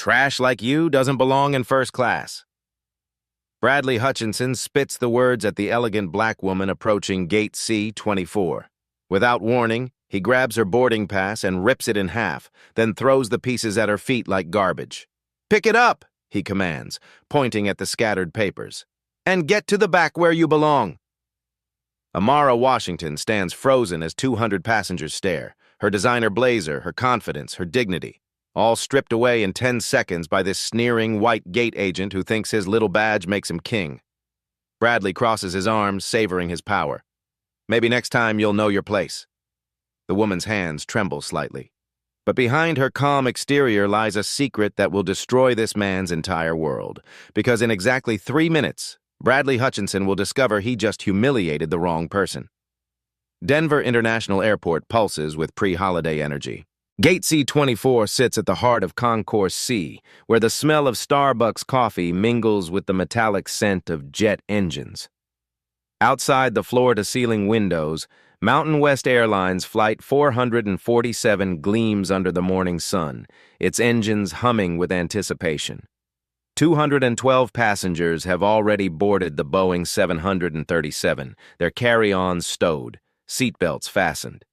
Trash like you doesn't belong in first class. Bradley Hutchinson spits the words at the elegant black woman approaching Gate C-24. Without warning, he grabs her boarding pass and rips it in half, then throws the pieces at her feet like garbage. "Pick it up," he commands, pointing at the scattered papers. "And get to the back where you belong." Amara Washington stands frozen as 200 passengers stare, her designer blazer, her confidence, her dignity, all stripped away in 10 seconds by this sneering white gate agent who thinks his little badge makes him king. Bradley crosses his arms, savoring his power. "Maybe next time you'll know your place." The woman's hands tremble slightly. But behind her calm exterior lies a secret that will destroy this man's entire world. Because in exactly 3 minutes, Bradley Hutchinson will discover he just humiliated the wrong person. Denver International Airport pulses with pre-holiday energy. Gate C-24 sits at the heart of Concourse C, where the smell of Starbucks coffee mingles with the metallic scent of jet engines. Outside the floor-to-ceiling windows, Mountain West Airlines Flight 447 gleams under the morning sun, its engines humming with anticipation. 212 passengers have already boarded the Boeing 737, their carry-ons stowed, seatbelts fastened.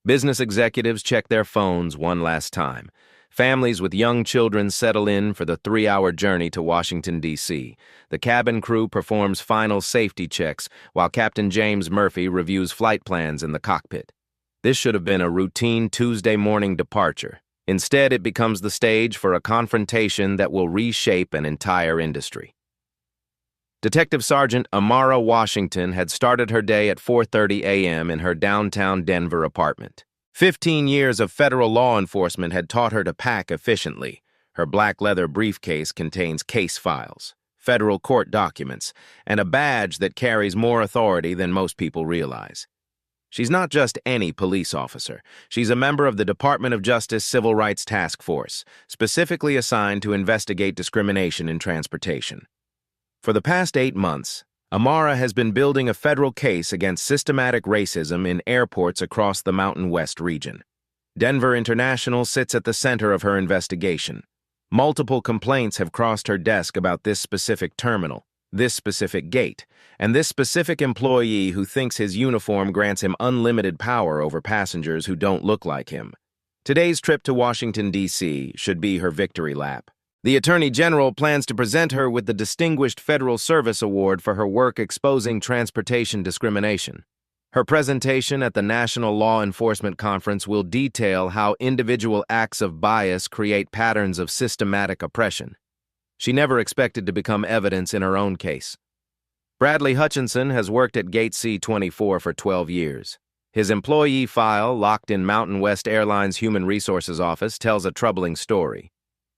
Business executives check their phones one last time. Families with young children settle in for the 3-hour journey to Washington, D.C. The cabin crew performs final safety checks while Captain James Murphy reviews flight plans in the cockpit. This should have been a routine Tuesday morning departure. Instead, it becomes the stage for a confrontation that will reshape an entire industry. Detective Sergeant Amara Washington had started her day at 4:30 a.m. in her downtown Denver apartment. 15 years of federal law enforcement had taught her to pack efficiently. Her black leather briefcase contains case files, federal court documents, and a badge that carries more authority than most people realize. She's not just any police officer. She's a member of the Department of Justice Civil Rights Task Force, specifically assigned to investigate discrimination in transportation. For the past 8 months, Amara has been building a federal case against systematic racism in airports across the Mountain West region. Denver International sits at the center of her investigation. Multiple complaints have crossed her desk about this specific terminal, this specific gate, and this specific employee who thinks his uniform grants him unlimited power over passengers who don't look like him. Today's trip to Washington, D.C. should be her victory lap. The Attorney General plans to present her with the Distinguished Federal Service Award for her work exposing transportation discrimination. Her presentation at the National Law Enforcement Conference will detail how individual acts of bias create patterns of systematic oppression. She never expected to become evidence in her own case. Bradley Hutchinson has worked at Gate C-24 for 12 years. His employee file, locked in Mountain West Airlines Human Resources Office, tells a troubling story.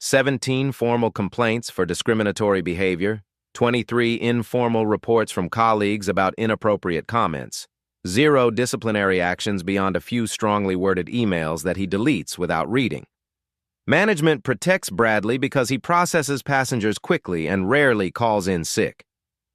17 formal complaints for discriminatory behavior, 23 informal reports from colleagues about inappropriate comments, 0 disciplinary actions beyond a few strongly worded emails that he deletes without reading. Management protects Bradley because he processes passengers quickly and rarely calls in sick.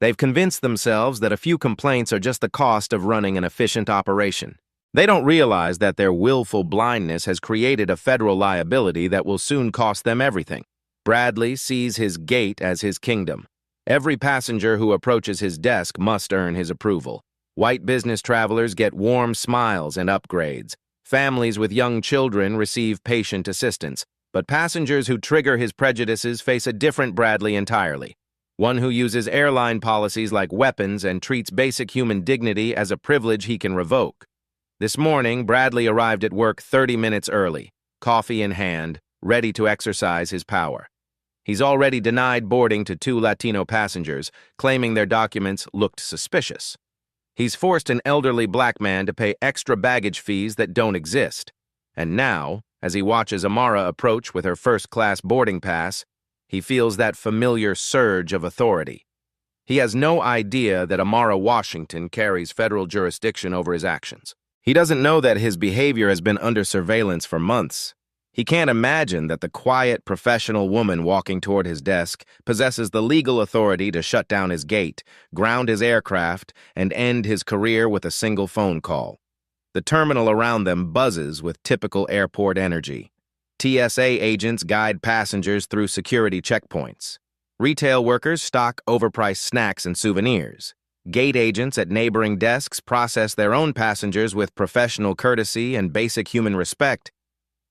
They've convinced themselves that a few complaints are just the cost of running an efficient operation. They don't realize that their willful blindness has created a federal liability that will soon cost them everything. Bradley sees his gate as his kingdom. Every passenger who approaches his desk must earn his approval. White business travelers get warm smiles and upgrades. Families with young children receive patient assistance. But passengers who trigger his prejudices face a different Bradley entirely. One who uses airline policies like weapons and treats basic human dignity as a privilege he can revoke. This morning, Bradley arrived at work 30 minutes early, coffee in hand, ready to exercise his power. He's already denied boarding to 2 Latino passengers, claiming their documents looked suspicious. He's forced an elderly black man to pay extra baggage fees that don't exist. And now, as he watches Amara approach with her first-class boarding pass, he feels that familiar surge of authority. He has no idea that Amara Washington carries federal jurisdiction over his actions. He doesn't know that his behavior has been under surveillance for months. He can't imagine that the quiet, professional woman walking toward his desk possesses the legal authority to shut down his gate, ground his aircraft, and end his career with a single phone call. The terminal around them buzzes with typical airport energy. TSA agents guide passengers through security checkpoints. Retail workers stock overpriced snacks and souvenirs. Gate agents at neighboring desks process their own passengers with professional courtesy and basic human respect.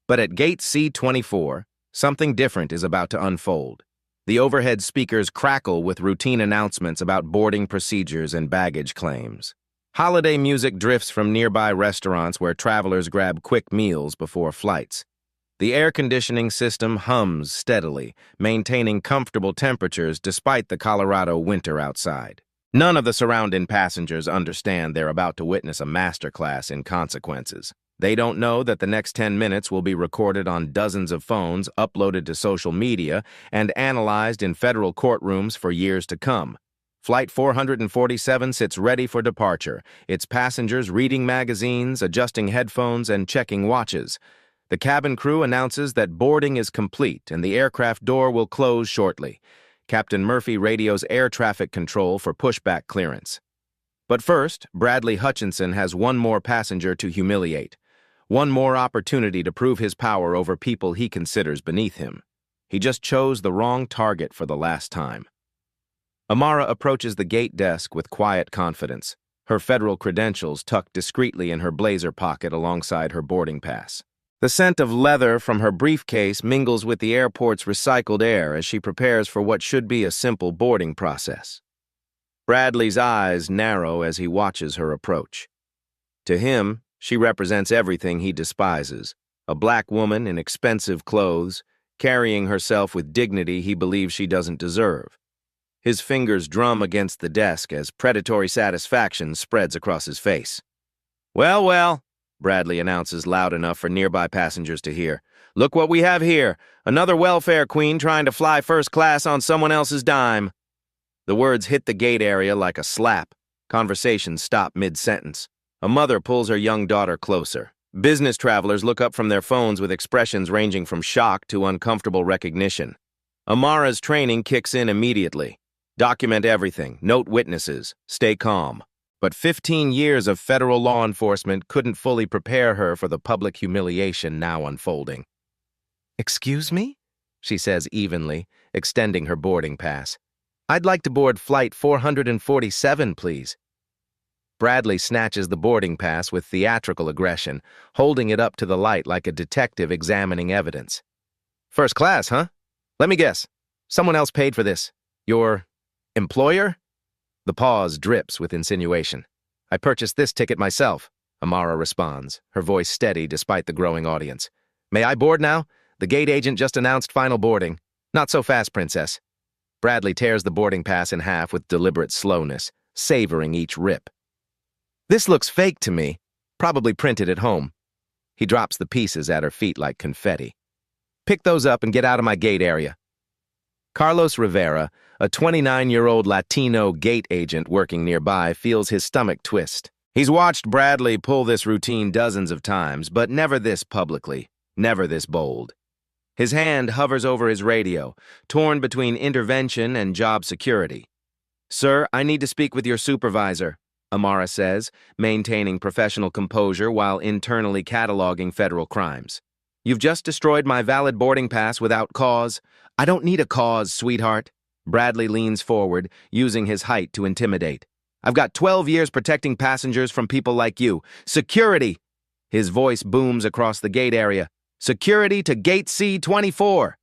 But at Gate C-24, something different is about to unfold. The overhead speakers crackle with routine announcements about boarding procedures and baggage claims. Holiday music drifts from nearby restaurants where travelers grab quick meals before flights. The air conditioning system hums steadily, maintaining comfortable temperatures despite the Colorado winter outside. None of the surrounding passengers understand they're about to witness a masterclass in consequences. They don't know that the next 10 minutes will be recorded on dozens of phones, uploaded to social media, and analyzed in federal courtrooms for years to come. Flight 447 sits ready for departure, its passengers reading magazines, adjusting headphones, and checking watches. The cabin crew announces that boarding is complete and the aircraft door will close shortly. Captain Murphy radios air traffic control for pushback clearance. But first, Bradley Hutchinson has one more passenger to humiliate. One more opportunity to prove his power over people he considers beneath him. He just chose the wrong target for the last time. Amara approaches the gate desk with quiet confidence, her federal credentials tucked discreetly in her blazer pocket alongside her boarding pass. The scent of leather from her briefcase mingles with the airport's recycled air as she prepares for what should be a simple boarding process. Bradley's eyes narrow as he watches her approach. To him, she represents everything he despises, a black woman in expensive clothes, carrying herself with dignity he believes she doesn't deserve. His fingers drum against the desk as predatory satisfaction spreads across his face. "Well, well," Bradley announces loud enough for nearby passengers to hear. "Look what we have here. Another welfare queen trying to fly first class on someone else's dime." The words hit the gate area like a slap. Conversations stop mid-sentence. A mother pulls her young daughter closer. Business travelers look up from their phones with expressions ranging from shock to uncomfortable recognition. Amara's training kicks in immediately. Document everything, note witnesses, stay calm. But 15 years of federal law enforcement couldn't fully prepare her for the public humiliation now unfolding. "Excuse me?" she says evenly, extending her boarding pass. "I'd like to board flight 447, please." Bradley snatches the boarding pass with theatrical aggression, holding it up to the light like a detective examining evidence. "First class, huh? Let me guess. Someone else paid for this. Your employer?" The pause drips with insinuation. "I purchased this ticket myself," Amara responds, her voice steady despite the growing audience. "May I board now? The gate agent just announced final boarding." "Not so fast, princess." Bradley tears the boarding pass in half with deliberate slowness, savoring each rip. "This looks fake to me. Probably printed at home." He drops the pieces at her feet like confetti. "Pick those up and get out of my gate area." Carlos Rivera, a 29-year-old Latino gate agent working nearby, feels his stomach twist. He's watched Bradley pull this routine dozens of times, but never this publicly, never this bold. His hand hovers over his radio, torn between intervention and job security. "Sir, I need to speak with your supervisor," Amara says, maintaining professional composure while internally cataloging federal crimes. "You've just destroyed my valid boarding pass without cause." "I don't need a cause, sweetheart." Bradley leans forward, using his height to intimidate. "I've got 12 years protecting passengers from people like you. Security!" His voice booms across the gate area. "Security to Gate C-24!"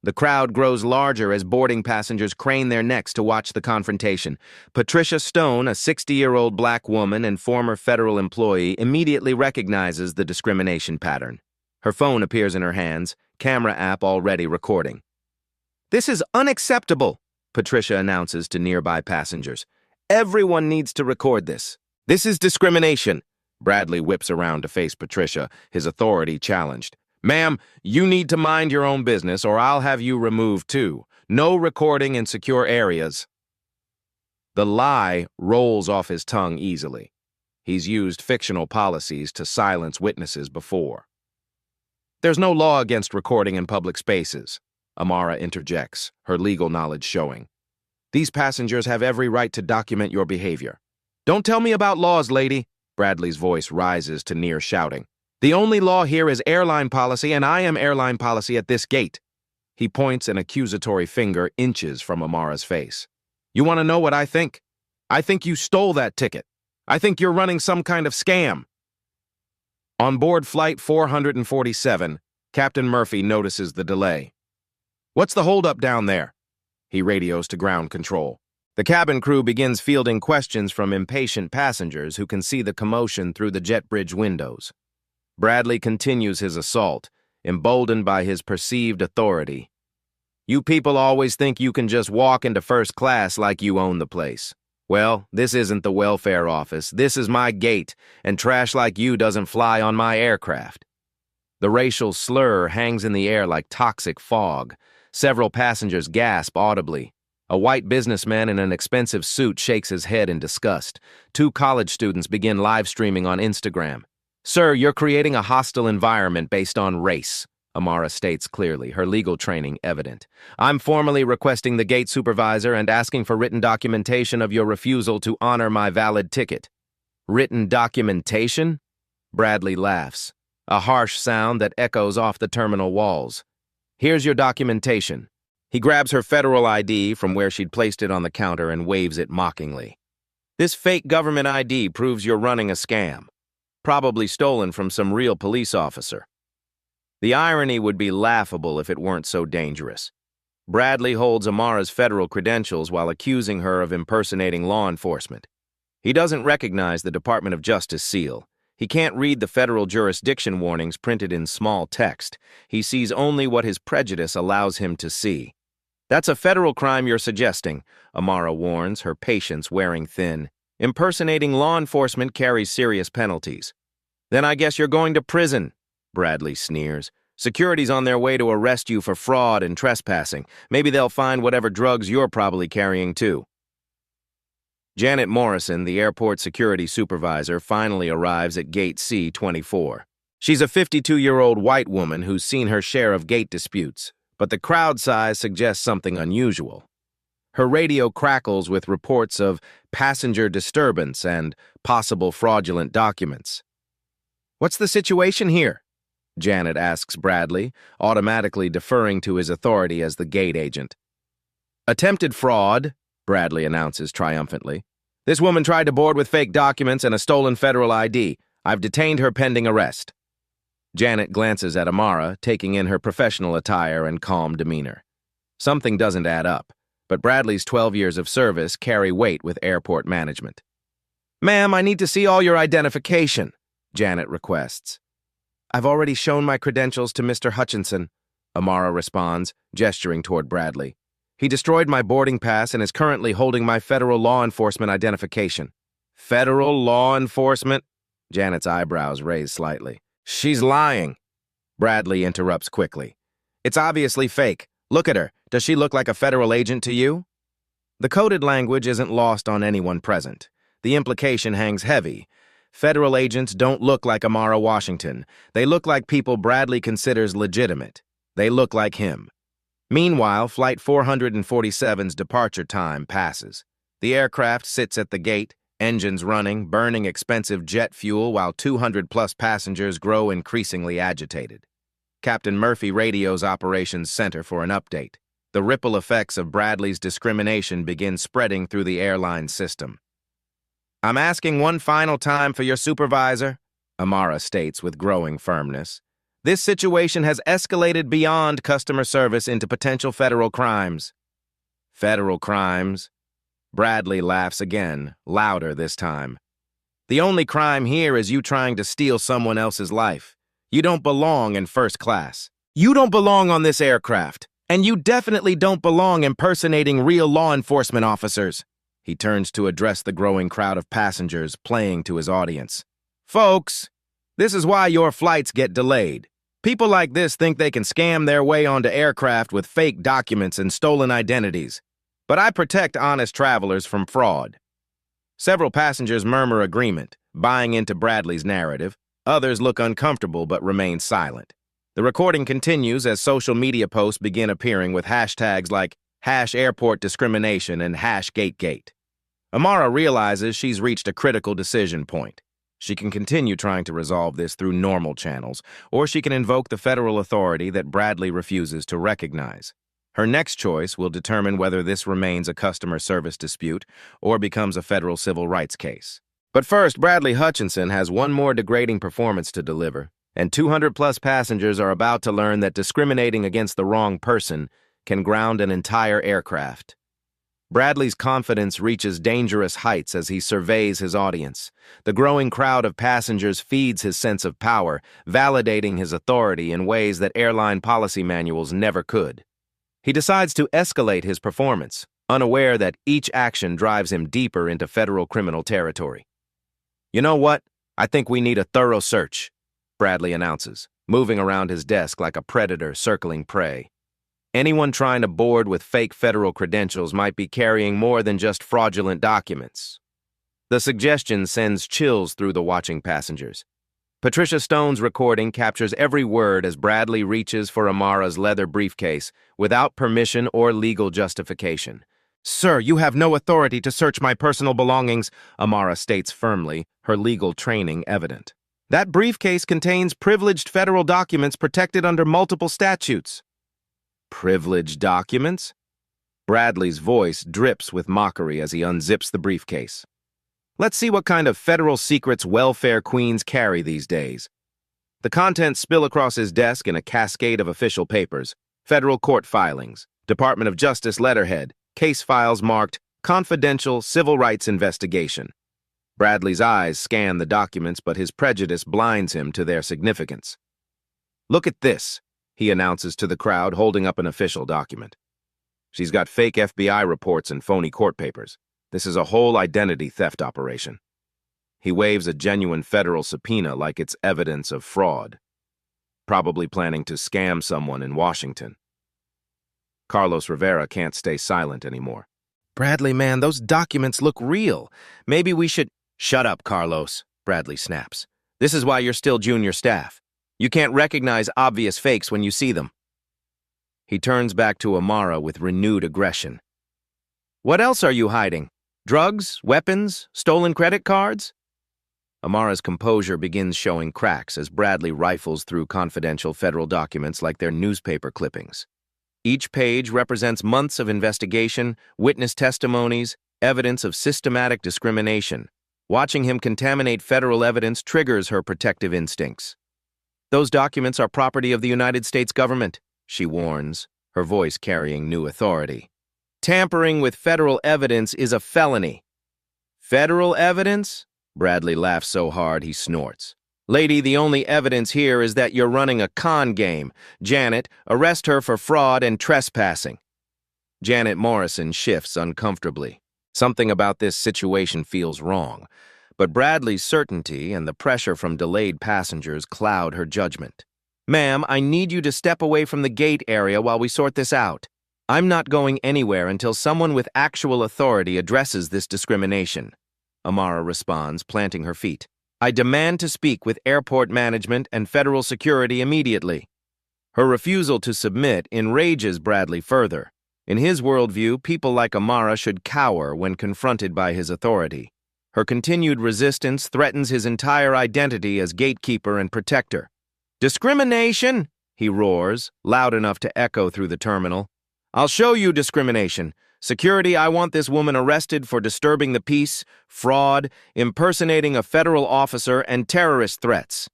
The crowd grows larger as boarding passengers crane their necks to watch the confrontation. Patricia Stone, a 60-year-old black woman and former federal employee, immediately recognizes the discrimination pattern. Her phone appears in her hands, camera app already recording. "This is unacceptable," Patricia announces to nearby passengers. "Everyone needs to record this." "This is discrimination." Bradley whips around to face Patricia, his authority challenged. "Ma'am, you need to mind your own business or I'll have you removed too. No recording in secure areas." The lie rolls off his tongue easily. He's used fictional policies to silence witnesses before. "There's no law against recording in public spaces," Amara interjects, her legal knowledge showing. "These passengers have every right to document your behavior." "Don't tell me about laws, lady." Bradley's voice rises to near shouting. The only law here is airline policy, and I am airline policy at this gate. He points an accusatory finger inches from Amara's face. You want to know what I think? I think you stole that ticket. I think you're running some kind of scam. On board Flight 447, Captain Murphy notices the delay. What's the holdup down there? He radios to ground control. The cabin crew begins fielding questions from impatient passengers who can see the commotion through the jet bridge windows. Bradley continues his assault, emboldened by his perceived authority. You people always think you can just walk into first class like you own the place. Well, this isn't the welfare office. This is my gate, and trash like you doesn't fly on my aircraft. The racial slur hangs in the air like toxic fog. Several passengers gasp audibly. A white businessman in an expensive suit shakes his head in disgust. 2 college students begin live streaming on Instagram. Sir, you're creating a hostile environment based on race, Amara states clearly, her legal training evident. I'm formally requesting the gate supervisor and asking for written documentation of your refusal to honor my valid ticket. Written documentation? Bradley laughs, a harsh sound that echoes off the terminal walls. Here's your documentation. He grabs her federal ID from where she'd placed it on the counter and waves it mockingly. This fake government ID proves you're running a scam. Probably stolen from some real police officer. The irony would be laughable if it weren't so dangerous. Bradley holds Amara's federal credentials while accusing her of impersonating law enforcement. He doesn't recognize the Department of Justice seal. He can't read the federal jurisdiction warnings printed in small text. He sees only what his prejudice allows him to see. That's a federal crime you're suggesting, Amara warns, her patience wearing thin. Impersonating law enforcement carries serious penalties. Then I guess you're going to prison, Bradley sneers. Security's on their way to arrest you for fraud and trespassing. Maybe they'll find whatever drugs you're probably carrying too. Janet Morrison, the airport security supervisor, finally arrives at Gate C-24. She's a 52-year-old white woman who's seen her share of gate disputes, but the crowd size suggests something unusual. Her radio crackles with reports of passenger disturbance and possible fraudulent documents. What's the situation here? Janet asks Bradley, automatically deferring to his authority as the gate agent. Attempted fraud, Bradley announces triumphantly. This woman tried to board with fake documents and a stolen federal ID. I've detained her pending arrest. Janet glances at Amara, taking in her professional attire and calm demeanor. Something doesn't add up, but Bradley's 12 years of service carry weight with airport management. Ma'am, I need to see all your identification, Janet requests. I've already shown my credentials to Mr. Hutchinson, Amara responds, gesturing toward Bradley. He destroyed my boarding pass and is currently holding my federal law enforcement identification. Federal law enforcement? Janet's eyebrows raise slightly. She's lying. Bradley interrupts quickly. It's obviously fake. Look at her. Does she look like a federal agent to you? The coded language isn't lost on anyone present. The implication hangs heavy. Federal agents don't look like Amara Washington. They look like people Bradley considers legitimate. They look like him. Meanwhile, Flight 447's departure time passes. The aircraft sits at the gate, engines running, burning expensive jet fuel while 200-plus passengers grow increasingly agitated. Captain Murphy radios Operations Center for an update. The ripple effects of Bradley's discrimination begin spreading through the airline system. I'm asking one final time for your supervisor, Amara states with growing firmness. This situation has escalated beyond customer service into potential federal crimes. Federal crimes? Bradley laughs again, louder this time. The only crime here is you trying to steal someone else's life. You don't belong in first class. You don't belong on this aircraft. And you definitely don't belong impersonating real law enforcement officers. He turns to address the growing crowd of passengers, playing to his audience. Folks, this is why your flights get delayed. People like this think they can scam their way onto aircraft with fake documents and stolen identities. But I protect honest travelers from fraud. Several passengers murmur agreement, buying into Bradley's narrative. Others look uncomfortable but remain silent. The recording continues as social media posts begin appearing with hashtags like #airportdiscrimination and #gategate. Amara realizes she's reached a critical decision point. She can continue trying to resolve this through normal channels, or she can invoke the federal authority that Bradley refuses to recognize. Her next choice will determine whether this remains a customer service dispute or becomes a federal civil rights case. But first, Bradley Hutchinson has one more degrading performance to deliver, and 200-plus passengers are about to learn that discriminating against the wrong person can ground an entire aircraft. Bradley's confidence reaches dangerous heights as he surveys his audience. The growing crowd of passengers feeds his sense of power, validating his authority in ways that airline policy manuals never could. He decides to escalate his performance, unaware that each action drives him deeper into federal criminal territory. "You know what? I think we need a thorough search," Bradley announces, moving around his desk like a predator circling prey. Anyone trying to board with fake federal credentials might be carrying more than just fraudulent documents. The suggestion sends chills through the watching passengers. Patricia Stone's recording captures every word as Bradley reaches for Amara's leather briefcase without permission or legal justification. "Sir, you have no authority to search my personal belongings," Amara states firmly, her legal training evident. "That briefcase contains privileged federal documents protected under multiple statutes." "Privileged documents?" Bradley's voice drips with mockery as he unzips the briefcase. "Let's see what kind of federal secrets welfare queens carry these days." The contents spill across his desk in a cascade of official papers: federal court filings, Department of Justice letterhead, case files marked confidential civil rights investigation. Bradley's eyes scan the documents, but his prejudice blinds him to their significance. "Look at this," he announces to the crowd, holding up an official document. "She's got fake FBI reports and phony court papers. This is a whole identity theft operation." He waves a genuine federal subpoena like it's evidence of fraud. Probably planning to scam someone in Washington. Carlos Rivera can't stay silent anymore. "Bradley, man, those documents look real. Maybe we should—" "Shut up, Carlos," Bradley snaps. "This is why you're still junior staff. You can't recognize obvious fakes when you see them." He turns back to Amara with renewed aggression. "What else are you hiding? Drugs, weapons, stolen credit cards?" Amara's composure begins showing cracks as Bradley rifles through confidential federal documents like they're newspaper clippings. Each page represents months of investigation, witness testimonies, evidence of systematic discrimination. Watching him contaminate federal evidence triggers her protective instincts. "Those documents are property of the United States government," she warns, her voice carrying new authority. "Tampering with federal evidence is a felony." "Federal evidence?" Bradley laughs so hard he snorts. "Lady, the only evidence here is that you're running a con game. Janet, arrest her for fraud and trespassing." Janet Morrison shifts uncomfortably. Something about this situation feels wrong, but Bradley's certainty and the pressure from delayed passengers cloud her judgment. "Ma'am, I need you to step away from the gate area while we sort this out. I'm not going anywhere until someone with actual authority addresses this discrimination," Amara responds, planting her feet. "I demand to speak with airport management and federal security immediately." Her refusal to submit enrages Bradley further. In his worldview, people like Amara should cower when confronted by his authority. Her continued resistance threatens his entire identity as gatekeeper and protector. "Discrimination!" he roars, loud enough to echo through the terminal. "I'll show you discrimination. Security, I want this woman arrested for disturbing the peace, fraud, impersonating a federal officer, and terrorist threats."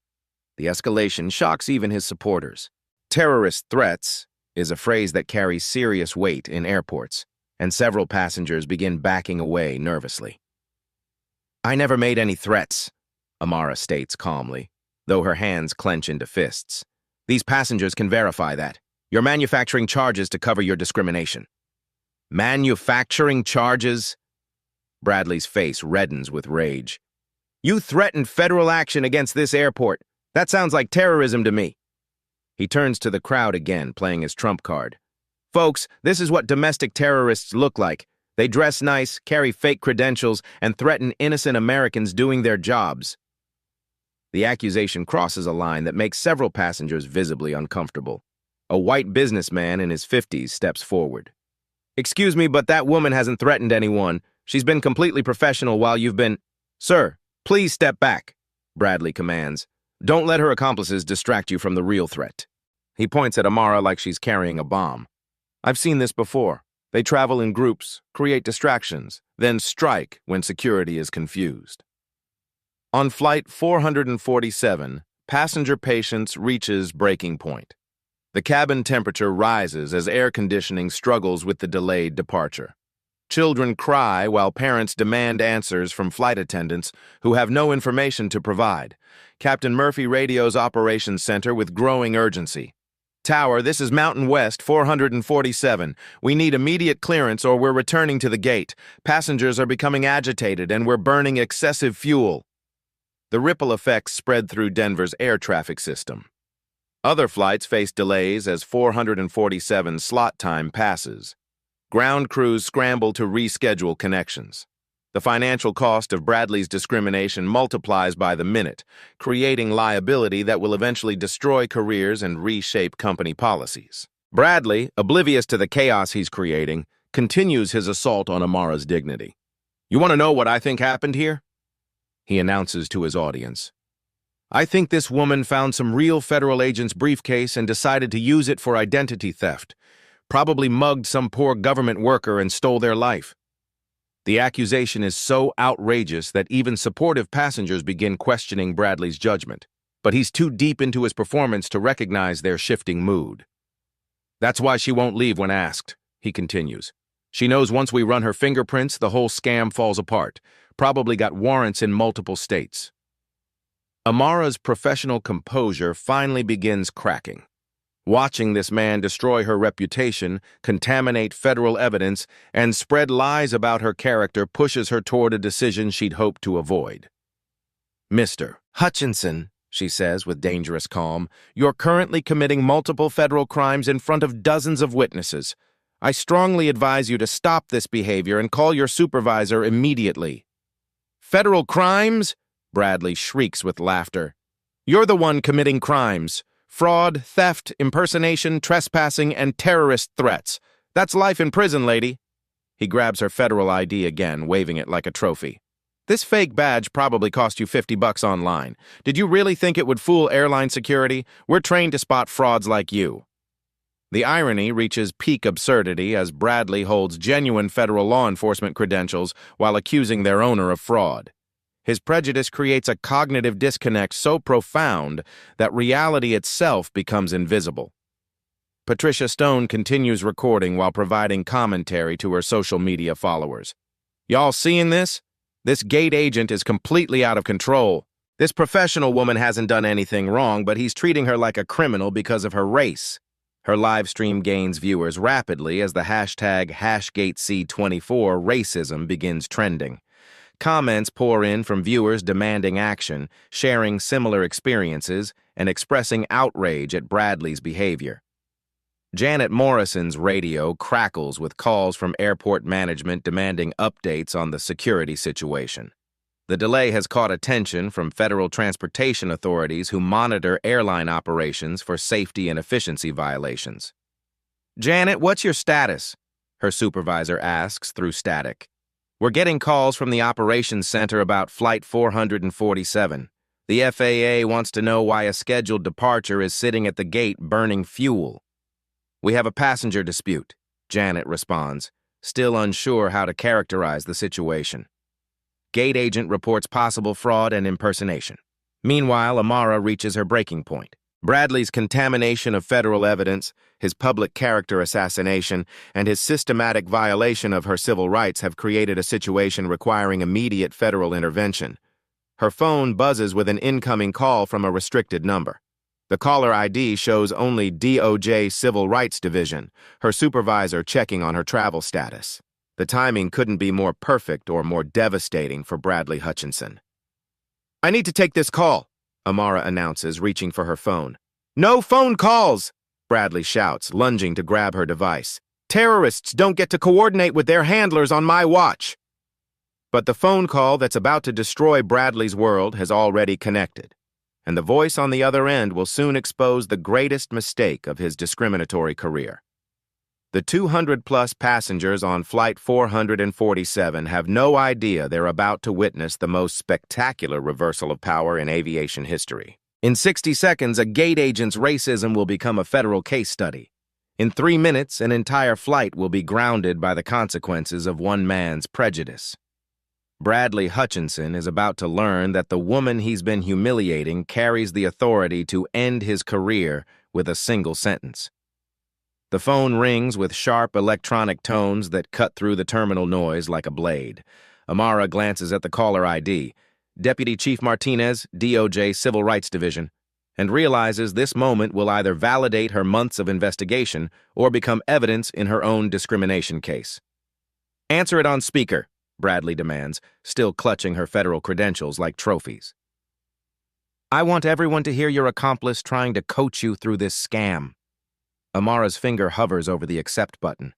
The escalation shocks even his supporters. Terrorist threats is a phrase that carries serious weight in airports, and several passengers begin backing away nervously. "I never made any threats," Amara states calmly, though her hands clench into fists. "These passengers can verify that. You're manufacturing charges to cover your discrimination." "Manufacturing charges?" Bradley's face reddens with rage. "You threatened federal action against this airport. That sounds like terrorism to me." He turns to the crowd again, playing his trump card. "Folks, this is what domestic terrorists look like. They dress nice, carry fake credentials, and threaten innocent Americans doing their jobs." The accusation crosses a line that makes several passengers visibly uncomfortable. A white businessman in his 50s steps forward. "Excuse me, but that woman hasn't threatened anyone. She's been completely professional while you've been—" "Sir, please step back," Bradley commands. Don't let her accomplices distract you from the real threat. He points at Amara like she's carrying a bomb. I've seen this before. They travel in groups, create distractions, then strike when security is confused. On Flight 447, passenger patience reaches breaking point. The cabin temperature rises as air conditioning struggles with the delayed departure. Children cry while parents demand answers from flight attendants who have no information to provide. Captain Murphy radios Operations Center with growing urgency. Tower, this is Mountain West 447. We need immediate clearance or we're returning to the gate. Passengers are becoming agitated and we're burning excessive fuel. The ripple effects spread through Denver's air traffic system. Other flights face delays as 447 slot time passes. Ground crews scramble to reschedule connections. The financial cost of Bradley's discrimination multiplies by the minute, creating liability that will eventually destroy careers and reshape company policies. Bradley, oblivious to the chaos he's creating, continues his assault on Amara's dignity. You want to know what I think happened here? He announces to his audience. I think this woman found some real federal agent's briefcase and decided to use it for identity theft. Probably mugged some poor government worker and stole their life. The accusation is so outrageous that even supportive passengers begin questioning Bradley's judgment, but he's too deep into his performance to recognize their shifting mood. That's why she won't leave when asked, he continues. She knows once we run her fingerprints, the whole scam falls apart. Probably got warrants in multiple states. Amara's professional composure finally begins cracking. Watching this man destroy her reputation, contaminate federal evidence, and spread lies about her character pushes her toward a decision she'd hoped to avoid. Mr. Hutchinson, she says with dangerous calm, you're currently committing multiple federal crimes in front of dozens of witnesses. I strongly advise you to stop this behavior and call your supervisor immediately. Federal crimes? Bradley shrieks with laughter. You're the one committing crimes. Fraud, theft, impersonation, trespassing, and terrorist threats. That's life in prison, lady. He grabs her federal ID again, waving it like a trophy. This fake badge probably cost you $50 online. Did you really think it would fool airline security? We're trained to spot frauds like you. The irony reaches peak absurdity as Bradley holds genuine federal law enforcement credentials while accusing their owner of fraud. His prejudice creates a cognitive disconnect so profound that reality itself becomes invisible. Patricia Stone continues recording while providing commentary to her social media followers. Y'all seeing this? This gate agent is completely out of control. This professional woman hasn't done anything wrong, but he's treating her like a criminal because of her race. Her live stream gains viewers rapidly as the hashtag #HateC24 racism begins trending. Comments pour in from viewers demanding action, sharing similar experiences, and expressing outrage at Bradley's behavior. Janet Morrison's radio crackles with calls from airport management demanding updates on the security situation. The delay has caught attention from federal transportation authorities who monitor airline operations for safety and efficiency violations. Janet, what's your status? Her supervisor asks through static. We're getting calls from the Operations Center about Flight 447. The FAA wants to know why a scheduled departure is sitting at the gate burning fuel. We have a passenger dispute, Janet responds, still unsure how to characterize the situation. Gate agent reports possible fraud and impersonation. Meanwhile, Amara reaches her breaking point. Bradley's contamination of federal evidence, his public character assassination, and his systematic violation of her civil rights have created a situation requiring immediate federal intervention. Her phone buzzes with an incoming call from a restricted number. The caller ID shows only DOJ Civil Rights Division, her supervisor checking on her travel status. The timing couldn't be more perfect or more devastating for Bradley Hutchinson. I need to take this call, Amara announces, reaching for her phone. No phone calls, Bradley shouts, lunging to grab her device. Terrorists don't get to coordinate with their handlers on my watch. But the phone call that's about to destroy Bradley's world has already connected, and the voice on the other end will soon expose the greatest mistake of his discriminatory career. The 200-plus passengers on Flight 447 have no idea they're about to witness the most spectacular reversal of power in aviation history. In 60 seconds, a gate agent's racism will become a federal case study. In 3 minutes, an entire flight will be grounded by the consequences of one man's prejudice. Bradley Hutchinson is about to learn that the woman he's been humiliating carries the authority to end his career with a single sentence. The phone rings with sharp electronic tones that cut through the terminal noise like a blade. Amara glances at the caller ID, Deputy Chief Martinez, DOJ Civil Rights Division, and realizes this moment will either validate her months of investigation or become evidence in her own discrimination case. "Answer it on speaker," Bradley demands, still clutching her federal credentials like trophies. "I want everyone to hear your accomplice trying to coach you through this scam." Amara's finger hovers over the accept button.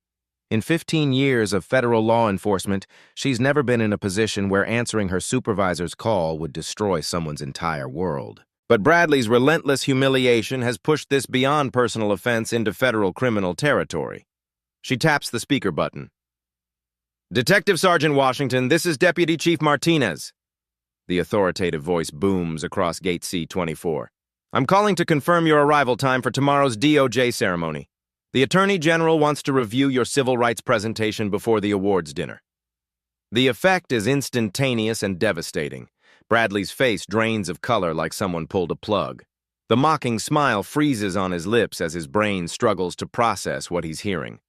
In 15 years of federal law enforcement, she's never been in a position where answering her supervisor's call would destroy someone's entire world. But Bradley's relentless humiliation has pushed this beyond personal offense into federal criminal territory. She taps the speaker button. "Detective Sergeant Washington, this is Deputy Chief Martinez." The authoritative voice booms across Gate C-24. "I'm calling to confirm your arrival time for tomorrow's DOJ ceremony. The Attorney General wants to review your civil rights presentation before the awards dinner." The effect is instantaneous and devastating. Bradley's face drains of color like someone pulled a plug. The mocking smile freezes on his lips as his brain struggles to process what he's hearing.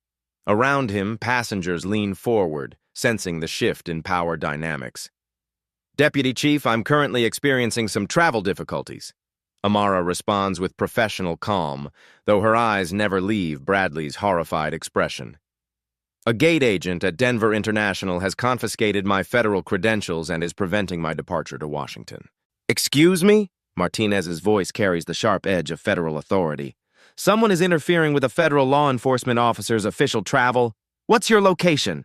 Around him, passengers lean forward, sensing the shift in power dynamics. "Deputy Chief, I'm currently experiencing some travel difficulties." Amara responds with professional calm, though her eyes never leave Bradley's horrified expression. "A gate agent at Denver International has confiscated my federal credentials and is preventing my departure to Washington." "Excuse me?" Martinez's voice carries the sharp edge of federal authority. "Someone is interfering with a federal law enforcement officer's official travel. What's your location?"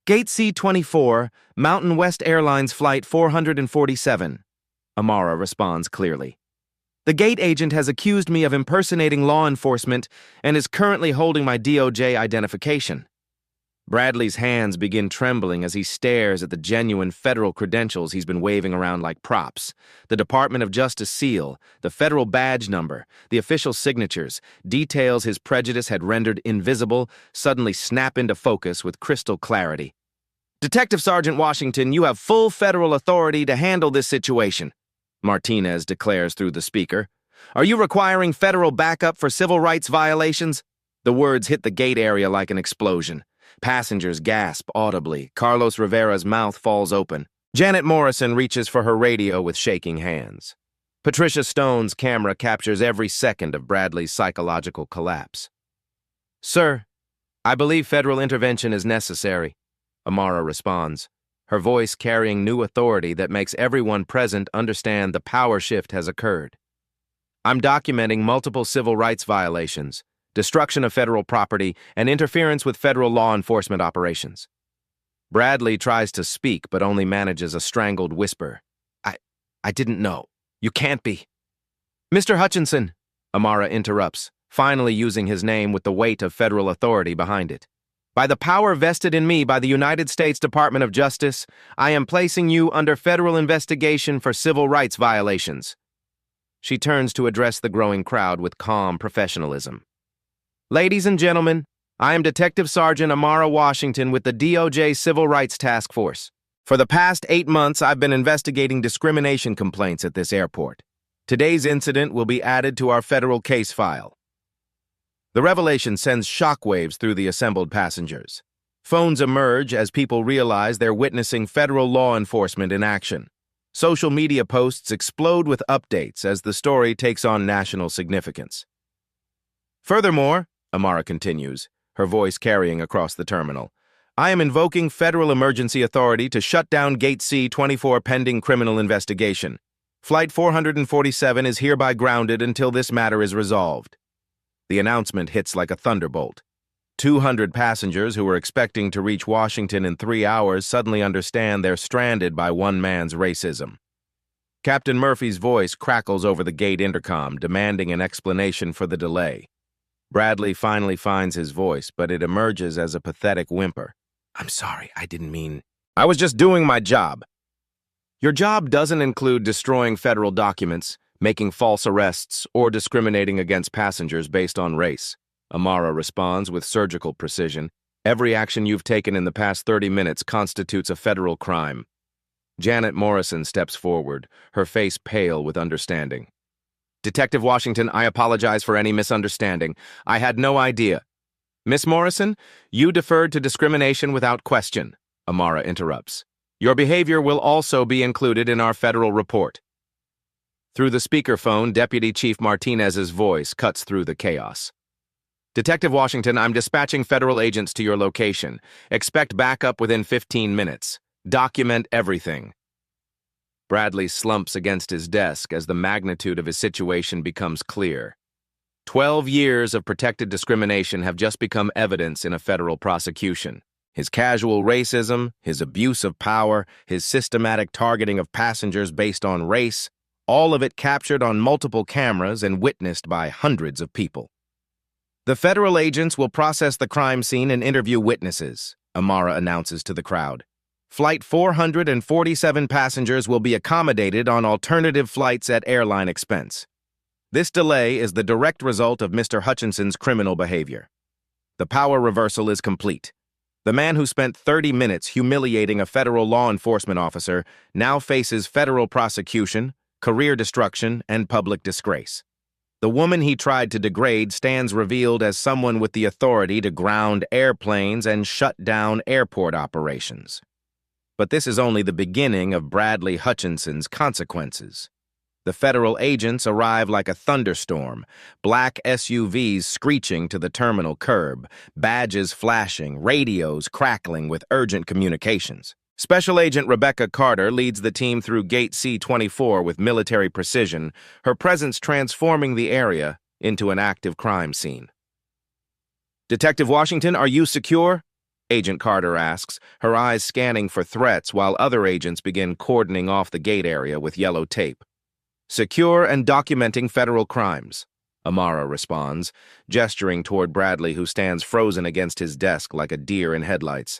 "Gate C-24, Mountain West Airlines Flight 447. Amara responds clearly. "The gate agent has accused me of impersonating law enforcement and is currently holding my DOJ identification." Bradley's hands begin trembling as he stares at the genuine federal credentials he's been waving around like props. The Department of Justice seal, the federal badge number, the official signatures, details his prejudice had rendered invisible, suddenly snap into focus with crystal clarity. "Detective Sergeant Washington, you have full federal authority to handle this situation," Martinez declares through the speaker. "Are you requiring federal backup for civil rights violations?" The words hit the gate area like an explosion. Passengers gasp audibly. Carlos Rivera's mouth falls open. Janet Morrison reaches for her radio with shaking hands. Patricia Stone's camera captures every second of Bradley's psychological collapse. "Sir, I believe federal intervention is necessary," Amara responds, her voice carrying new authority that makes everyone present understand the power shift has occurred. "I'm documenting multiple civil rights violations, destruction of federal property, and interference with federal law enforcement operations." Bradley tries to speak but only manages a strangled whisper. I didn't know. You can't be." "Mr. Hutchinson," Amara interrupts, finally using his name with the weight of federal authority behind it. "By the power vested in me by the United States Department of Justice, I am placing you under federal investigation for civil rights violations." She turns to address the growing crowd with calm professionalism. "Ladies and gentlemen, I am Detective Sergeant Amara Washington with the DOJ Civil Rights Task Force. For the past 8 months, I've been investigating discrimination complaints at this airport. Today's incident will be added to our federal case file." The revelation sends shockwaves through the assembled passengers. Phones emerge as people realize they're witnessing federal law enforcement in action. Social media posts explode with updates as the story takes on national significance. "Furthermore," Amara continues, her voice carrying across the terminal, "I am invoking federal emergency authority to shut down Gate C-24 pending criminal investigation. Flight 447 is hereby grounded until this matter is resolved." The announcement hits like a thunderbolt. 200 passengers who were expecting to reach Washington in 3 hours suddenly understand they're stranded by one man's racism. Captain Murphy's voice crackles over the gate intercom, demanding an explanation for the delay. Bradley finally finds his voice, but it emerges as a pathetic whimper. I'm sorry, I didn't mean... I was just doing my job. Your job doesn't include destroying federal documents, making false arrests, or discriminating against passengers based on race. Amara responds with surgical precision. Every action you've taken in the past 30 minutes constitutes a federal crime. Janet Morrison steps forward, her face pale with understanding. Detective Washington, I apologize for any misunderstanding. I had no idea. Miss Morrison, you deferred to discrimination without question, Amara interrupts. Your behavior will also be included in our federal report. Through the speakerphone, Deputy Chief Martinez's voice cuts through the chaos. Detective Washington, I'm dispatching federal agents to your location. Expect backup within 15 minutes. Document everything. Bradley slumps against his desk as the magnitude of his situation becomes clear. 12 years of protected discrimination have just become evidence in a federal prosecution. His casual racism, his abuse of power, his systematic targeting of passengers based on race, all of it captured on multiple cameras and witnessed by hundreds of people. The federal agents will process the crime scene and interview witnesses, Amara announces to the crowd. Flight 447 passengers will be accommodated on alternative flights at airline expense. This delay is the direct result of Mr. Hutchinson's criminal behavior. The power reversal is complete. The man who spent 30 minutes humiliating a federal law enforcement officer now faces federal prosecution, career destruction, and public disgrace. The woman he tried to degrade stands revealed as someone with the authority to ground airplanes and shut down airport operations. But this is only the beginning of Bradley Hutchinson's consequences. The federal agents arrive like a thunderstorm, black SUVs screeching to the terminal curb, badges flashing, radios crackling with urgent communications. Special Agent Rebecca Carter leads the team through Gate C-24 with military precision, her presence transforming the area into an active crime scene. Detective Washington, are you secure? Agent Carter asks, her eyes scanning for threats while other agents begin cordoning off the gate area with yellow tape. Secure and documenting federal crimes, Amara responds, gesturing toward Bradley, who stands frozen against his desk like a deer in headlights.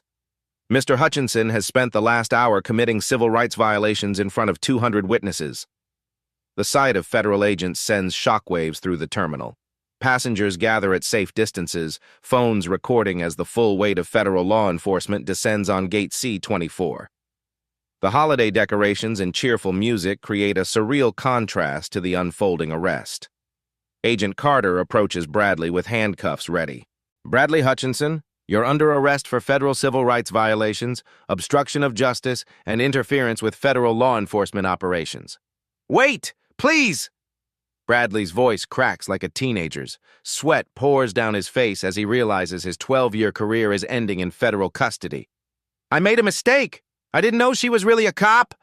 Mr. Hutchinson has spent the last hour committing civil rights violations in front of 200 witnesses. The sight of federal agents sends shockwaves through the terminal. Passengers gather at safe distances, phones recording as the full weight of federal law enforcement descends on Gate C-24. The holiday decorations and cheerful music create a surreal contrast to the unfolding arrest. Agent Carter approaches Bradley with handcuffs ready. Bradley Hutchinson, you're under arrest for federal civil rights violations, obstruction of justice, and interference with federal law enforcement operations. Wait, please! Bradley's voice cracks like a teenager's. Sweat pours down his face as he realizes his 12-year career is ending in federal custody. I made a mistake. I didn't know she was really a cop.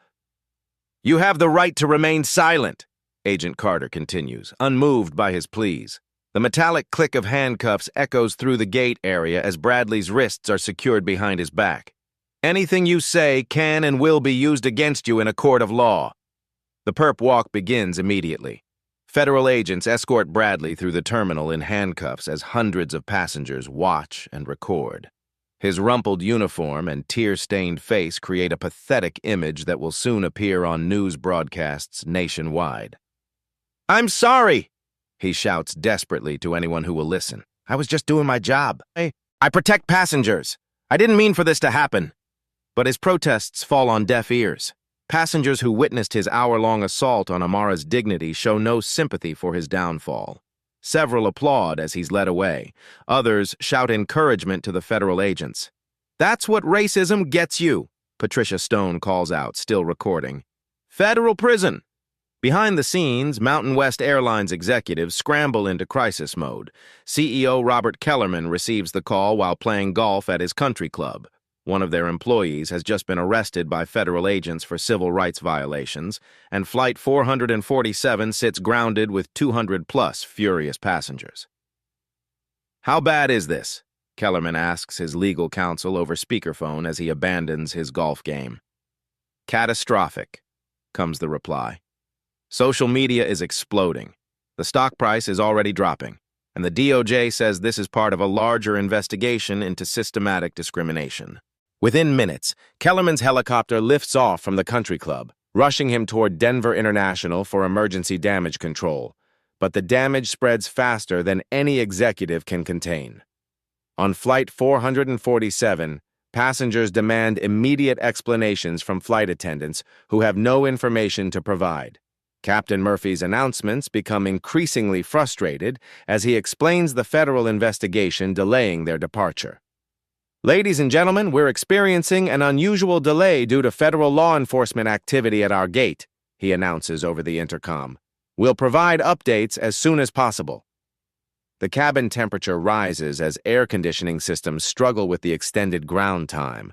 You have the right to remain silent, Agent Carter continues, unmoved by his pleas. The metallic click of handcuffs echoes through the gate area as Bradley's wrists are secured behind his back. Anything you say can and will be used against you in a court of law. The perp walk begins immediately. Federal agents escort Bradley through the terminal in handcuffs as hundreds of passengers watch and record. His rumpled uniform and tear-stained face create a pathetic image that will soon appear on news broadcasts nationwide. I'm sorry, he shouts desperately to anyone who will listen. I was just doing my job. I protect passengers. I didn't mean for this to happen. But his protests fall on deaf ears. Passengers who witnessed his hour-long assault on Amara's dignity show no sympathy for his downfall. Several applaud as he's led away. Others shout encouragement to the federal agents. That's what racism gets you, Patricia Stone calls out, still recording. Federal prison. Behind the scenes, Mountain West Airlines executives scramble into crisis mode. CEO Robert Kellerman receives the call while playing golf at his country club. One of their employees has just been arrested by federal agents for civil rights violations, and Flight 447 sits grounded with 200-plus furious passengers. How bad is this? Kellerman asks his legal counsel over speakerphone as he abandons his golf game. Catastrophic, comes the reply. Social media is exploding. The stock price is already dropping. and the DOJ says this is part of a larger investigation into systematic discrimination. Within minutes, Kellerman's helicopter lifts off from the country club, rushing him toward Denver International for emergency damage control. But the damage spreads faster than any executive can contain. On Flight 447, passengers demand immediate explanations from flight attendants who have no information to provide. Captain Murphy's announcements become increasingly frustrated as he explains the federal investigation delaying their departure. "Ladies and gentlemen, we're experiencing an unusual delay due to federal law enforcement activity at our gate," he announces over the intercom. "We'll provide updates as soon as possible." The cabin temperature rises as air conditioning systems struggle with the extended ground time.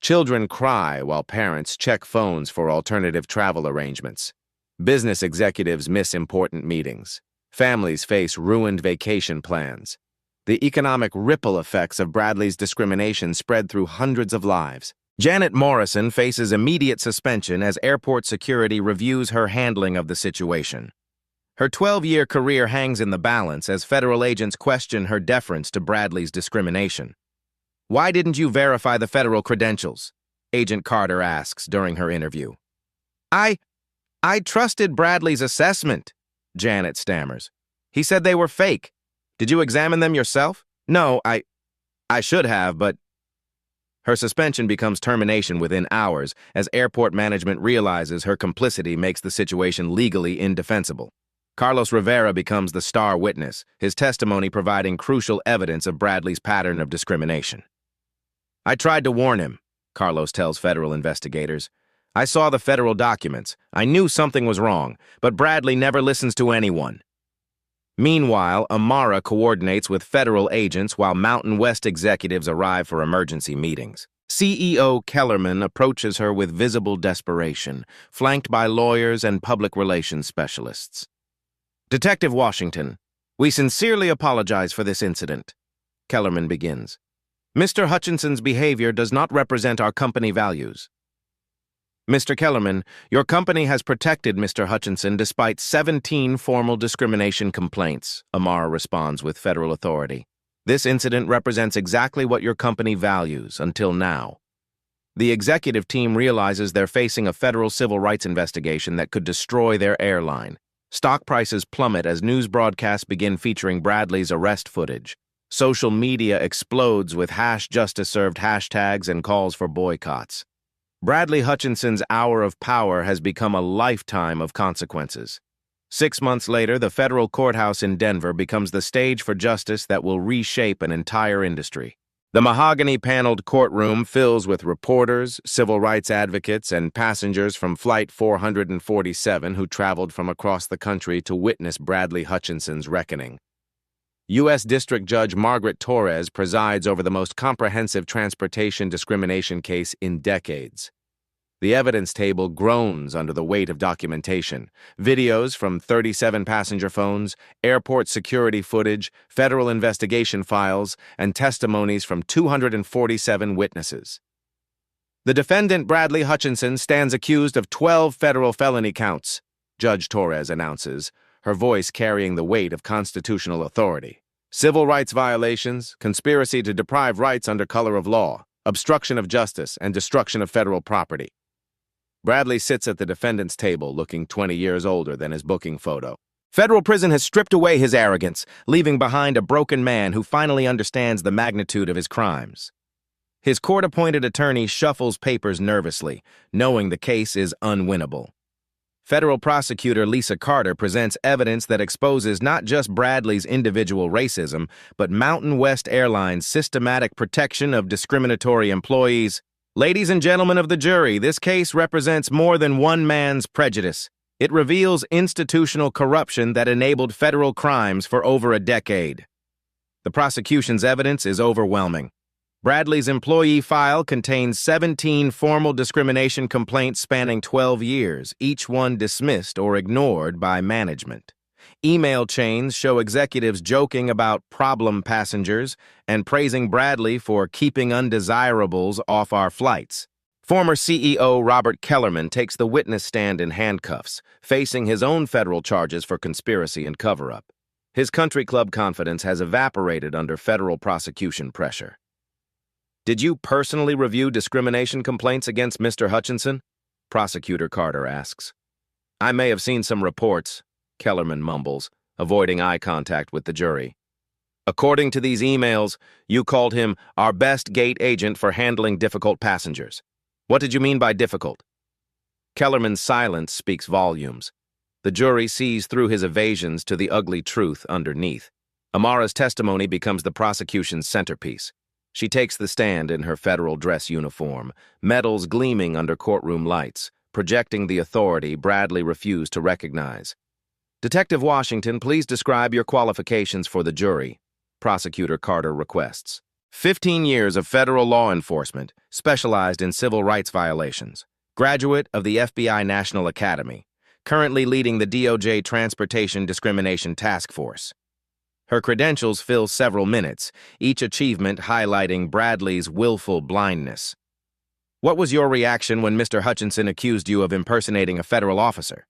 Children cry while parents check phones for alternative travel arrangements. Business executives miss important meetings. Families face ruined vacation plans. The economic ripple effects of Bradley's discrimination spread through hundreds of lives. Janet Morrison faces immediate suspension as airport security reviews her handling of the situation. Her 12-year career hangs in the balance as federal agents question her deference to Bradley's discrimination. "Why didn't you verify the federal credentials?" Agent Carter asks during her interview. I trusted Bradley's assessment," Janet stammers. "He said they were fake. Did you examine them yourself?" "No, I should have, but..." Her suspension becomes termination within hours as airport management realizes her complicity makes the situation legally indefensible. Carlos Rivera becomes the star witness, his testimony providing crucial evidence of Bradley's pattern of discrimination. "I tried to warn him," Carlos tells federal investigators. "I saw the federal documents. I knew something was wrong, but Bradley never listens to anyone." Meanwhile, Amara coordinates with federal agents while Mountain West executives arrive for emergency meetings. CEO Kellerman approaches her with visible desperation, flanked by lawyers and public relations specialists. "Detective Washington, we sincerely apologize for this incident," Kellerman begins. "Mr. Hutchinson's behavior does not represent our company values." "Mr. Kellerman, your company has protected Mr. Hutchinson despite 17 formal discrimination complaints," Amara responds with federal authority. "This incident represents exactly what your company values until now." The executive team realizes they're facing a federal civil rights investigation that could destroy their airline. Stock prices plummet as news broadcasts begin featuring Bradley's arrest footage. Social media explodes with #JusticeServed hashtags and calls for boycotts. Bradley Hutchinson's hour of power has become a lifetime of consequences. 6 months later, the federal courthouse in Denver becomes the stage for justice that will reshape an entire industry. The mahogany-paneled courtroom fills with reporters, civil rights advocates, and passengers from Flight 447 who traveled from across the country to witness Bradley Hutchinson's reckoning. U.S. District Judge Margaret Torres presides over the most comprehensive transportation discrimination case in decades. The evidence table groans under the weight of documentation. Videos from 37 passenger phones, airport security footage, federal investigation files, and testimonies from 247 witnesses. The defendant, Bradley Hutchinson, stands accused of 12 federal felony counts, Judge Torres announces, her voice carrying the weight of constitutional authority. Civil rights violations, conspiracy to deprive rights under color of law, obstruction of justice, and destruction of federal property. Bradley sits at the defendant's table, looking 20 years older than his booking photo. Federal prison has stripped away his arrogance, leaving behind a broken man who finally understands the magnitude of his crimes. His court-appointed attorney shuffles papers nervously, knowing the case is unwinnable. Federal prosecutor Lisa Carter presents evidence that exposes not just Bradley's individual racism, but Mountain West Airlines' systematic protection of discriminatory employees. Ladies and gentlemen of the jury, this case represents more than one man's prejudice. It reveals institutional corruption that enabled federal crimes for over a decade. The prosecution's evidence is overwhelming. Bradley's employee file contains 17 formal discrimination complaints spanning 12 years, each one dismissed or ignored by management. Email chains show executives joking about problem passengers and praising Bradley for keeping undesirables off our flights. Former CEO Robert Kellerman takes the witness stand in handcuffs, facing his own federal charges for conspiracy and cover-up. His country club confidence has evaporated under federal prosecution pressure. Did you personally review discrimination complaints against Mr. Hutchinson? Prosecutor Carter asks. I may have seen some reports, Kellerman mumbles, avoiding eye contact with the jury. According to these emails, you called him our best gate agent for handling difficult passengers. What did you mean by difficult? Kellerman's silence speaks volumes. The jury sees through his evasions to the ugly truth underneath. Amara's testimony becomes the prosecution's centerpiece. She takes the stand in her federal dress uniform, medals gleaming under courtroom lights, projecting the authority Bradley refused to recognize. Detective Washington, please describe your qualifications for the jury, Prosecutor Carter requests. 15 years of federal law enforcement, specialized in civil rights violations. Graduate of the FBI National Academy, currently leading the DOJ Transportation Discrimination Task Force. Her credentials fill several minutes, each achievement highlighting Bradley's willful blindness. What was your reaction when Mr. Hutchinson accused you of impersonating a federal officer?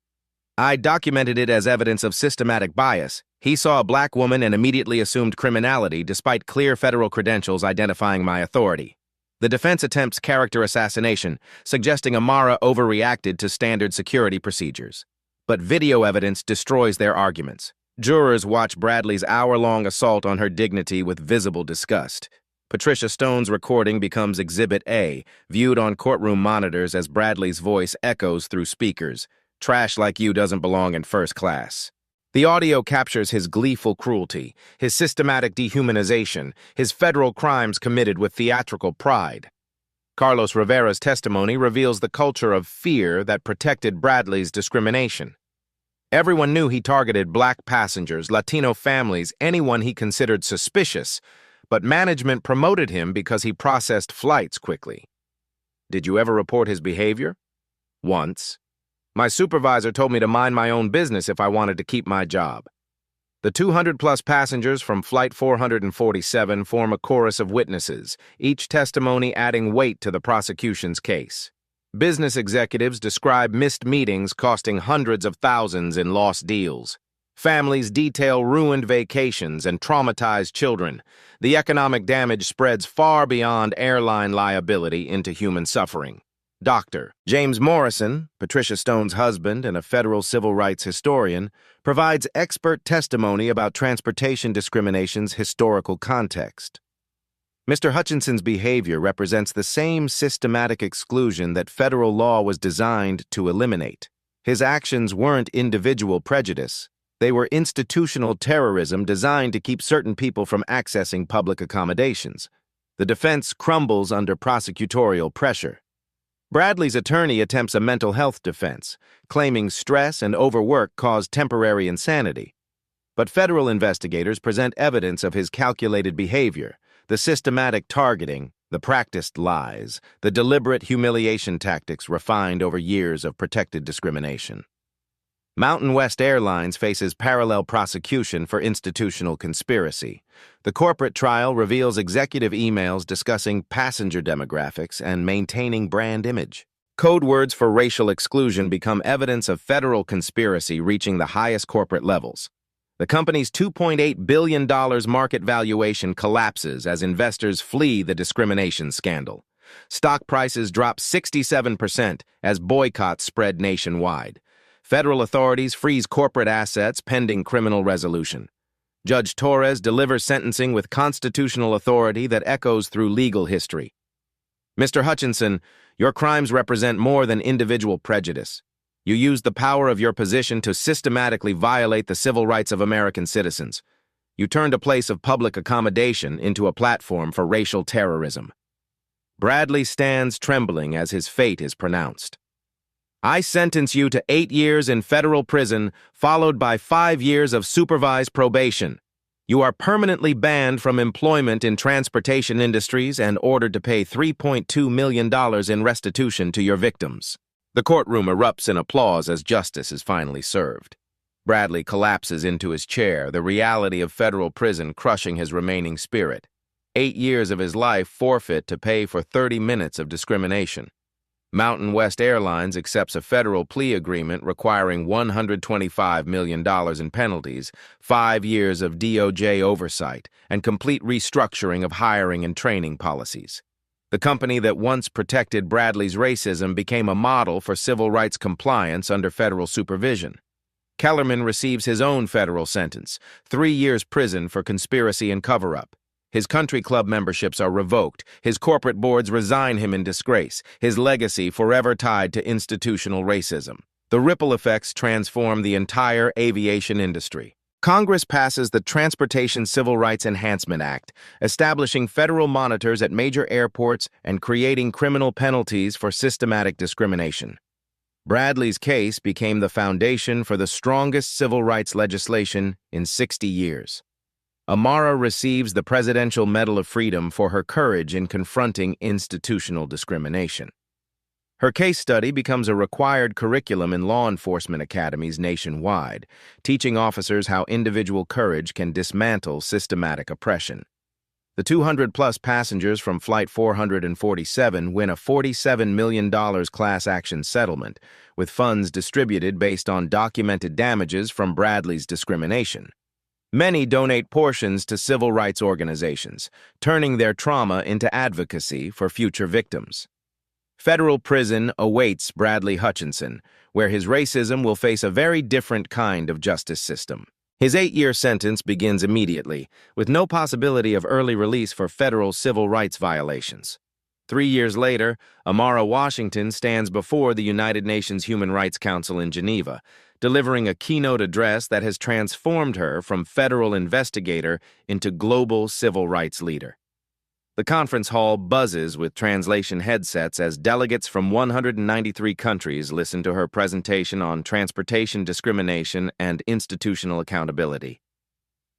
I documented it as evidence of systematic bias. He saw a black woman and immediately assumed criminality despite clear federal credentials identifying my authority. The defense attempts character assassination, suggesting Amara overreacted to standard security procedures. But video evidence destroys their arguments. Jurors watch Bradley's hour-long assault on her dignity with visible disgust. Patricia Stone's recording becomes Exhibit A, viewed on courtroom monitors as Bradley's voice echoes through speakers. Trash like you doesn't belong in first class. The audio captures his gleeful cruelty, his systematic dehumanization, his federal crimes committed with theatrical pride. Carlos Rivera's testimony reveals the culture of fear that protected Bradley's discrimination. Everyone knew he targeted black passengers, Latino families, anyone he considered suspicious, but management promoted him because he processed flights quickly. Did you ever report his behavior? Once. My supervisor told me to mind my own business if I wanted to keep my job. The 200-plus passengers from Flight 447 form a chorus of witnesses, each testimony adding weight to the prosecution's case. Business executives describe missed meetings costing hundreds of thousands in lost deals. Families detail ruined vacations and traumatized children. The economic damage spreads far beyond airline liability into human suffering. Dr. James Morrison, Patricia Stone's husband and a federal civil rights historian, provides expert testimony about transportation discrimination's historical context. Mr. Hutchinson's behavior represents the same systematic exclusion that federal law was designed to eliminate. His actions weren't individual prejudice. They were institutional terrorism designed to keep certain people from accessing public accommodations. The defense crumbles under prosecutorial pressure. Bradley's attorney attempts a mental health defense, claiming stress and overwork caused temporary insanity. But federal investigators present evidence of his calculated behavior, the systematic targeting, the practiced lies, the deliberate humiliation tactics refined over years of protected discrimination. Mountain West Airlines faces parallel prosecution for institutional conspiracy. The corporate trial reveals executive emails discussing passenger demographics and maintaining brand image. Code words for racial exclusion become evidence of federal conspiracy reaching the highest corporate levels. The company's $2.8 billion market valuation collapses as investors flee the discrimination scandal. Stock prices drop 67% as boycotts spread nationwide. Federal authorities freeze corporate assets pending criminal resolution. Judge Torres delivers sentencing with constitutional authority that echoes through legal history. Mr. Hutchinson, your crimes represent more than individual prejudice. You used the power of your position to systematically violate the civil rights of American citizens. You turned a place of public accommodation into a platform for racial terrorism. Bradley stands trembling as his fate is pronounced. I sentence you to 8 years in federal prison, followed by 5 years of supervised probation. You are permanently banned from employment in transportation industries and ordered to pay $3.2 million in restitution to your victims. The courtroom erupts in applause as justice is finally served. Bradley collapses into his chair, the reality of federal prison crushing his remaining spirit. 8 years of his life forfeit to pay for 30 minutes of discrimination. Mountain West Airlines accepts a federal plea agreement requiring $125 million in penalties, 5 years of DOJ oversight, and complete restructuring of hiring and training policies. The company that once protected Bradley's racism became a model for civil rights compliance under federal supervision. Kellerman receives his own federal sentence, 3 years prison for conspiracy and cover-up. His country club memberships are revoked, his corporate boards resign him in disgrace, his legacy forever tied to institutional racism. The ripple effects transform the entire aviation industry. Congress passes the Transportation Civil Rights Enhancement Act, establishing federal monitors at major airports and creating criminal penalties for systematic discrimination. Bradley's case became the foundation for the strongest civil rights legislation in 60 years. Amara receives the Presidential Medal of Freedom for her courage in confronting institutional discrimination. Her case study becomes a required curriculum in law enforcement academies nationwide, teaching officers how individual courage can dismantle systematic oppression. The 200-plus passengers from Flight 447 win a $47 million class action settlement, with funds distributed based on documented damages from Bradley's discrimination. Many donate portions to civil rights organizations, turning their trauma into advocacy for future victims. Federal prison awaits Bradley Hutchinson, where his racism will face a very different kind of justice system. His 8-year sentence begins immediately, with no possibility of early release for federal civil rights violations. 3 years later, Amara Washington stands before the United Nations Human Rights Council in Geneva, delivering a keynote address that has transformed her from federal investigator into global civil rights leader. The conference hall buzzes with translation headsets as delegates from 193 countries listen to her presentation on transportation discrimination and institutional accountability.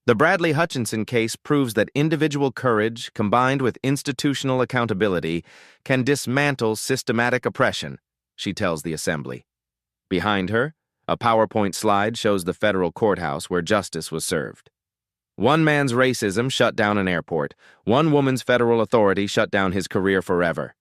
The Bradley Hutchinson case proves that individual courage, combined with institutional accountability, can dismantle systematic oppression, she tells the assembly. Behind her, a PowerPoint slide shows the federal courthouse where justice was served. One man's racism shut down an airport. One woman's federal authority shut down his career forever.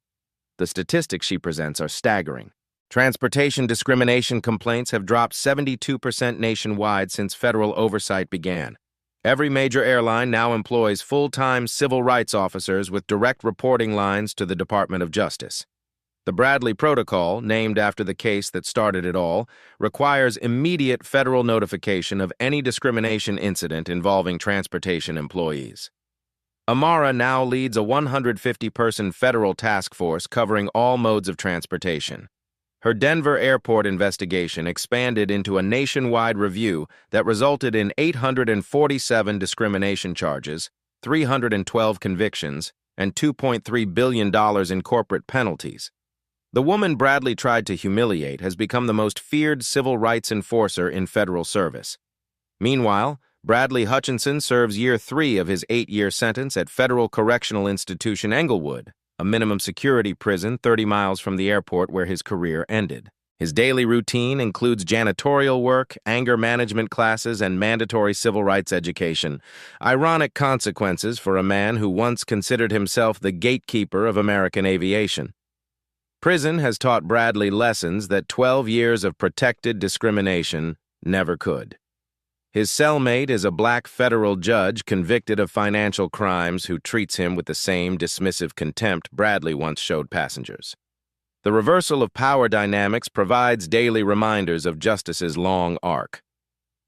The statistics she presents are staggering. Transportation discrimination complaints have dropped 72% nationwide since federal oversight began. Every major airline now employs full-time civil rights officers with direct reporting lines to the Department of Justice. The Bradley Protocol, named after the case that started it all, requires immediate federal notification of any discrimination incident involving transportation employees. Amara now leads a 150-person federal task force covering all modes of transportation. Her Denver airport investigation expanded into a nationwide review that resulted in 847 discrimination charges, 312 convictions, and $2.3 billion in corporate penalties. The woman Bradley tried to humiliate has become the most feared civil rights enforcer in federal service. Meanwhile, Bradley Hutchinson serves year 3 of his 8-year sentence at Federal Correctional Institution Englewood, a minimum security prison 30 miles from the airport where his career ended. His daily routine includes janitorial work, anger management classes, and mandatory civil rights education. Ironic consequences for a man who once considered himself the gatekeeper of American aviation. Prison has taught Bradley lessons that 12 years of protected discrimination never could. His cellmate is a black federal judge convicted of financial crimes who treats him with the same dismissive contempt Bradley once showed passengers. The reversal of power dynamics provides daily reminders of justice's long arc.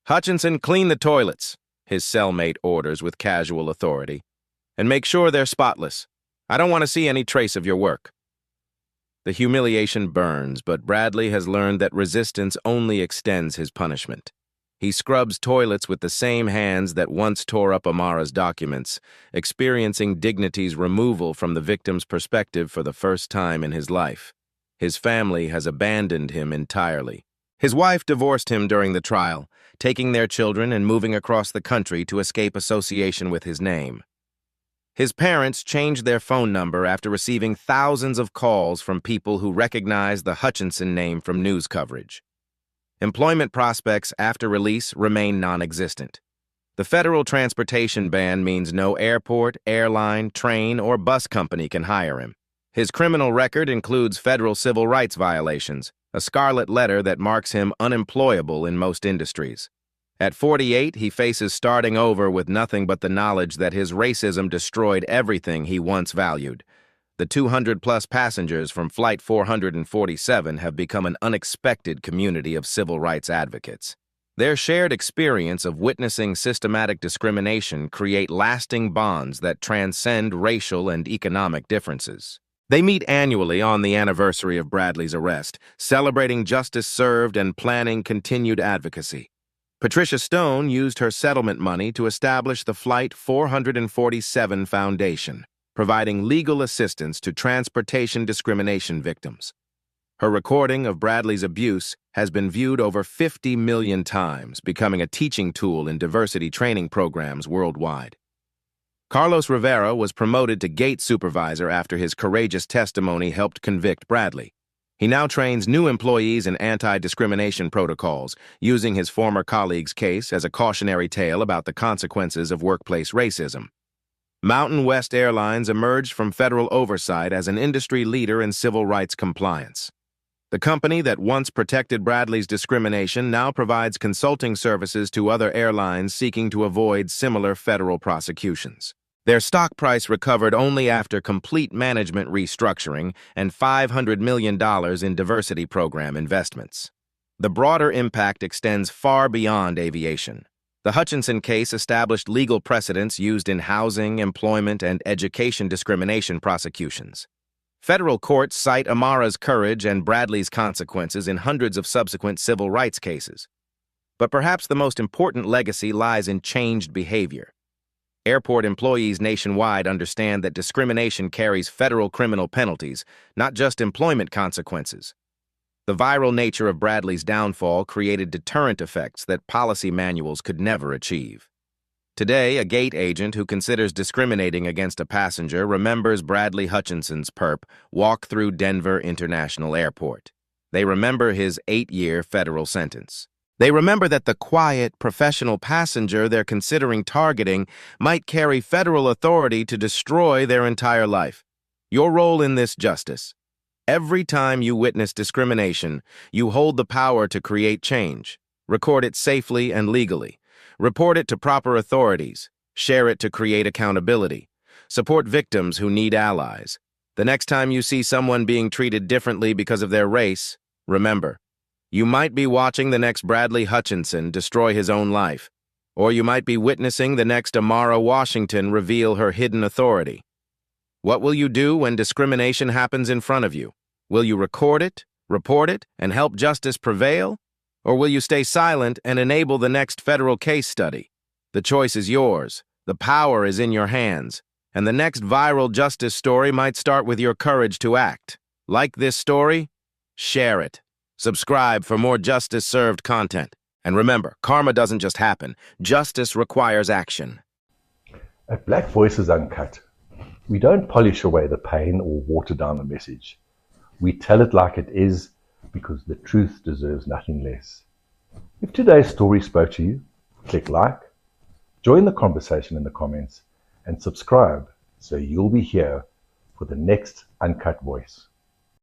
"Hutchinson, clean the toilets," his cellmate orders with casual authority. "And make sure they're spotless. I don't want to see any trace of your work." The humiliation burns, but Bradley has learned that resistance only extends his punishment. He scrubs toilets with the same hands that once tore up Amara's documents, experiencing dignity's removal from the victim's perspective for the first time in his life. His family has abandoned him entirely. His wife divorced him during the trial, taking their children and moving across the country to escape association with his name. His parents changed their phone number after receiving thousands of calls from people who recognized the Hutchinson name from news coverage. Employment prospects after release remain non-existent. The federal transportation ban means no airport, airline, train, or bus company can hire him. His criminal record includes federal civil rights violations, a scarlet letter that marks him unemployable in most industries. At 48, he faces starting over with nothing but the knowledge that his racism destroyed everything he once valued. The 200-plus passengers from Flight 447 have become an unexpected community of civil rights advocates. Their shared experience of witnessing systematic discrimination create lasting bonds that transcend racial and economic differences. They meet annually on the anniversary of Bradley's arrest, celebrating justice served and planning continued advocacy. Patricia Stone used her settlement money to establish the Flight 447 Foundation, providing legal assistance to transportation discrimination victims. Her recording of Bradley's abuse has been viewed over 50 million times, becoming a teaching tool in diversity training programs worldwide. Carlos Rivera was promoted to gate supervisor after his courageous testimony helped convict Bradley. He now trains new employees in anti-discrimination protocols, using his former colleague's case as a cautionary tale about the consequences of workplace racism. Mountain West Airlines emerged from federal oversight as an industry leader in civil rights compliance. The company that once protected Bradley's discrimination now provides consulting services to other airlines seeking to avoid similar federal prosecutions. Their stock price recovered only after complete management restructuring and $500 million in diversity program investments. The broader impact extends far beyond aviation. The Hutchinson case established legal precedents used in housing, employment, and education discrimination prosecutions. Federal courts cite Amara's courage and Bradley's consequences in hundreds of subsequent civil rights cases. But perhaps the most important legacy lies in changed behavior. Airport employees nationwide understand that discrimination carries federal criminal penalties, not just employment consequences. The viral nature of Bradley's downfall created deterrent effects that policy manuals could never achieve. Today, a gate agent who considers discriminating against a passenger remembers Bradley Hutchinson's perp walk through Denver International Airport. They remember his 8-year federal sentence. They remember that the quiet, professional passenger they're considering targeting might carry federal authority to destroy their entire life. Your role in this justice. Every time you witness discrimination, you hold the power to create change. Record it safely and legally. Report it to proper authorities. Share it to create accountability. Support victims who need allies. The next time you see someone being treated differently because of their race, remember, you might be watching the next Bradley Hutchinson destroy his own life, or you might be witnessing the next Amara Washington reveal her hidden authority. What will you do when discrimination happens in front of you? Will you record it, report it, and help justice prevail? Or will you stay silent and enable the next federal case study? The choice is yours. The power is in your hands. And the next viral justice story might start with your courage to act. Like this story? Share it. Subscribe for more justice-served content. And remember, karma doesn't just happen. Justice requires action. At Black Voices Uncut, we don't polish away the pain or water down the message. We tell it like it is because the truth deserves nothing less. If today's story spoke to you, click like, join the conversation in the comments, and subscribe so you'll be here for the next Uncut Voice.